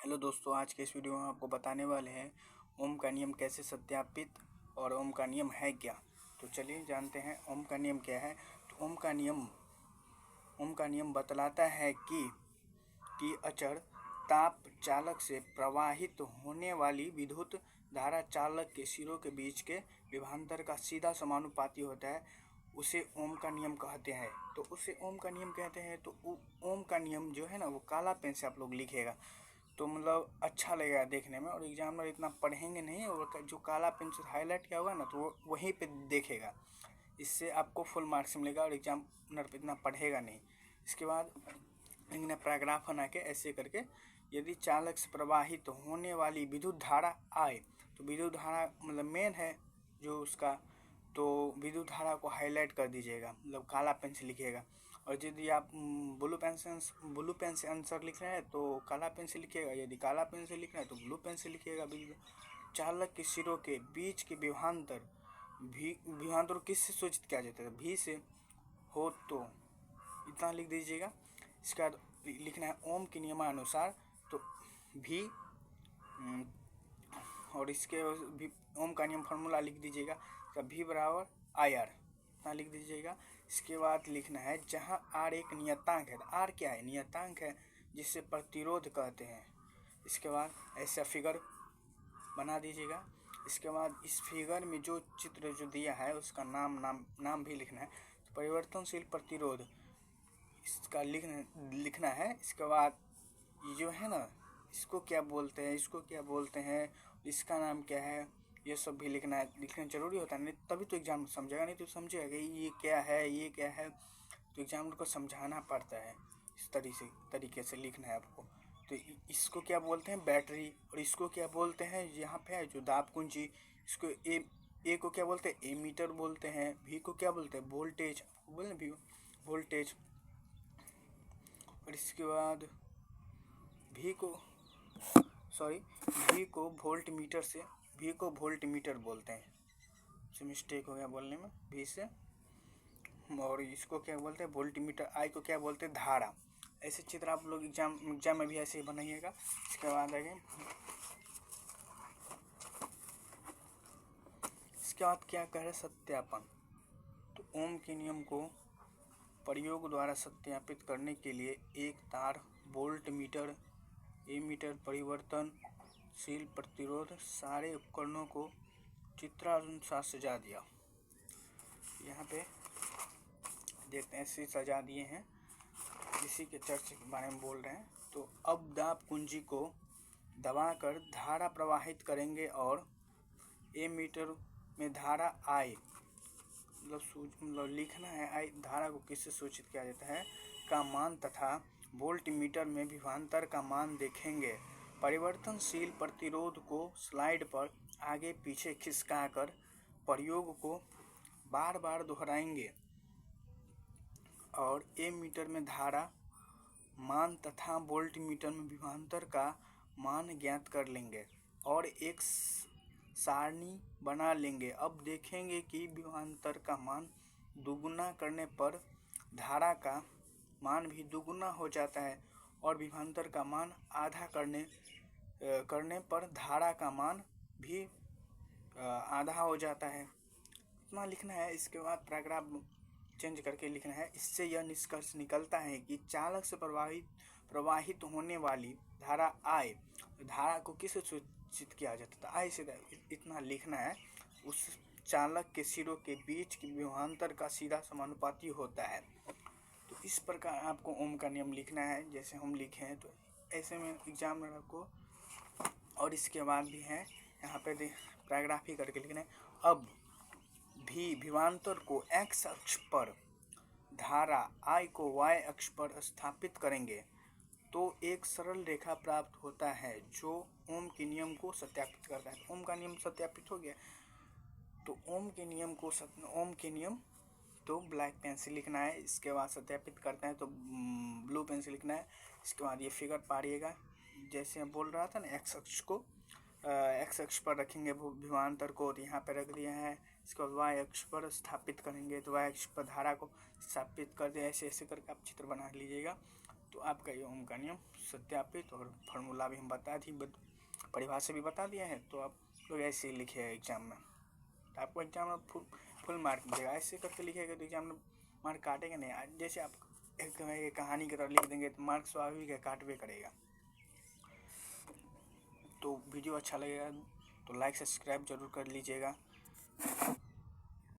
Hello दोस्तों, आज के इस वीडियो में आपको बताने वाले हैं ओम का नियम कैसे सत्यापित और ओम का नियम है क्या। तो चलिए जानते हैं ओम का नियम क्या है। तो ओम का नियम बतलाता है कि अचर ताप चालक से प्रवाहित होने वाली विद्युत धारा चालक के सिरों के बीच के विभवांतर का सीधा समानुपाती होता है। उसे ओम का नियम कहते हैं। तो उसे ओम का नियम कहते हैं। तो ओम का नियम जो है ना, वो काला पेन से आप लोग लिखेगा तो मतलब अच्छा लगेगा देखने में, और एग्जामिनर इतना पढ़ेंगे नहीं, और जो काला पेन से हाईलाइट किया होगा ना तो वो वहीं पे देखेगा। इससे आपको फुल मार्क्स मिलेगा और एग्जामिनर पे इतना पढ़ेगा नहीं। इसके बाद लिखना पैराग्राफ बना के ऐसे करके, यदि चालक से प्रवाहित होने वाली विद्युत धारा आए, तो विद्युत धारा मतलब मेन है जो उसका, तो विद्युत धारा को हाईलाइट कर दीजिएगा, मतलब काला पेन से लिखिएगा। और यदि आप ब्लू पेन से आंसर लिख रहे हैं तो काला पेन से लिखिएगा, यदि काला पेन से लिख रहे हैं तो ब्लू पेन से लिखिएगा। चालक के सिरों के बीच के विभवांतर किससे सूचित किया जाता है? भी से हो तो इतना लिख दीजिएगा। इसके बाद लिखना है ओम के नियमानुसार, तो भी और इसके भी ओम का नियम फार्मूला लिख दीजिएगा, भी बराबर आई आर, इतना लिख दीजिएगा। इसके बाद लिखना है जहाँ आर एक नियतांक है। आर क्या है? नियतांक है, जिससे प्रतिरोध कहते हैं। इसके बाद ऐसा फिगर बना दीजिएगा। इसके बाद इस फिगर में जो चित्र जो दिया है उसका नाम भी लिखना है। तो परिवर्तनशील प्रतिरोध इसका लिखना है। इसके बाद जो है ना, इसको क्या बोलते हैं, इसको क्या बोलते हैं, इसका नाम क्या है, ये सब भी लिखना है। लिखना जरूरी होता है, नहीं तभी तो एग्जाम समझेगा, नहीं तो समझेगा कि ये क्या है ये क्या है। तो एग्जामिनर को समझाना पड़ता है, इस तरीके से लिखना है आपको। तो इसको क्या बोलते हैं? बैटरी। और इसको क्या बोलते हैं? यहाँ पे है जो दाब कुंजी, इसको ए को क्या बोलते हैं? एमीटर बोलते हैं। भी को क्या बोलते हैं? वोल्टेज, बोले भी वोल्टेज। और इसके बाद भी को वोल्ट मीटर बोलते हैं। से मिस्टेक हो गया बोलने में, भी से। और इसको क्या बोलते हैं? Volt meter. आई को क्या बोलते हैं? धारा। ऐसे चित्र आप लोग एग्जाम में भी ऐसे ही बनाइएगा। इसके बाद आगे इसके बाद क्या कह रहे? सत्यापन। तो ओम के नियम को प्रयोग द्वारा सत्यापित करने के लिए एक तार, वोल्ट मीटर, एमीटर, परिवर्तनशील प्रतिरोध, सारे उपकरणों को चित्रानुसार सजा दिया। यहाँ पे देखते हैं, ऐसे सजा दिए हैं, इसी के चर्चा के बारे में बोल रहे हैं। तो अब दाब कुंजी को दबाकर धारा प्रवाहित करेंगे और एमीटर में धारा आई, मतलब लिखना है आई धारा को किससे सूचित किया जाता है का मान, तथा वोल्ट मीटर में विभवांतर का मान देखेंगे। परिवर्तनशील प्रतिरोध को स्लाइड पर आगे पीछे खिसकाकर प्रयोग को बार बार दोहराएंगे और एमीटर में धारा मान तथा वोल्ट मीटर में विभवांतर का मान ज्ञात कर लेंगे और एक सारणी बना लेंगे। अब देखेंगे कि विभवांतर का मान दुगुना करने पर धारा का मान भी दुगुना हो जाता है और विभवांतर का मान आधा करने पर धारा का मान भी आधा हो जाता है। इतना लिखना है। इसके बाद पैराग्राफ चेंज करके लिखना है। इससे यह निष्कर्ष निकलता है कि चालक से प्रवाहित होने वाली धारा आई, धारा को किससे सूचित किया जाता था? आई से। इतना लिखना है। उस चालक के सिरों के बीच की विभवांतर का सीधा समानुपाती होता है। तो इस प्रकार आपको ओम का नियम लिखना है, जैसे हम लिखे हैं। तो ऐसे में एग्जामिनर आपको, और इसके बाद भी है यहाँ पे पैराग्राफ ही करके लिखना है। अब भी विभवांतर को एक्स अक्ष पर, धारा आई को वाई अक्ष पर स्थापित करेंगे तो एक सरल रेखा प्राप्त होता है जो ओम के नियम को सत्यापित करता है। ओम का नियम सत्यापित हो गया। तो ओम के नियम तो ब्लैक पेन से लिखना है। इसके बाद सत्यापित करते हैं तो ब्लू पेन से लिखना है। इसके बाद ये फिगर पारिएगा, जैसे मैं बोल रहा था ना, एक्स अक्ष पर रखेंगे विभवांतर को, तो यहाँ पे रख दिया है। इसके बाद वाई अक्ष पर स्थापित करेंगे तो वाई अक्ष पर धारा को स्थापित कर दिया। ऐसे ऐसे करके आप चित्र बना लीजिएगा। तो आपका ये ओम का नियम सत्यापित और फार्मूला भी हम बता दी, परिभाषा भी बता दिया है। तो आप लोग ऐसे ही लिखे एग्जाम में, तो आपको एग्जाम में फुल मार्क मिलेगा। ऐसे करके लिखेगा तो एग्जाम में मार्क काटेगा नहीं। जैसे आप एक कहानी की तरह लिख देंगे तो मार्क स्वाभाविक है काटवे करेगा। तो वीडियो अच्छा लगेगा तो लाइक सब्सक्राइब जरूर कर लीजिएगा।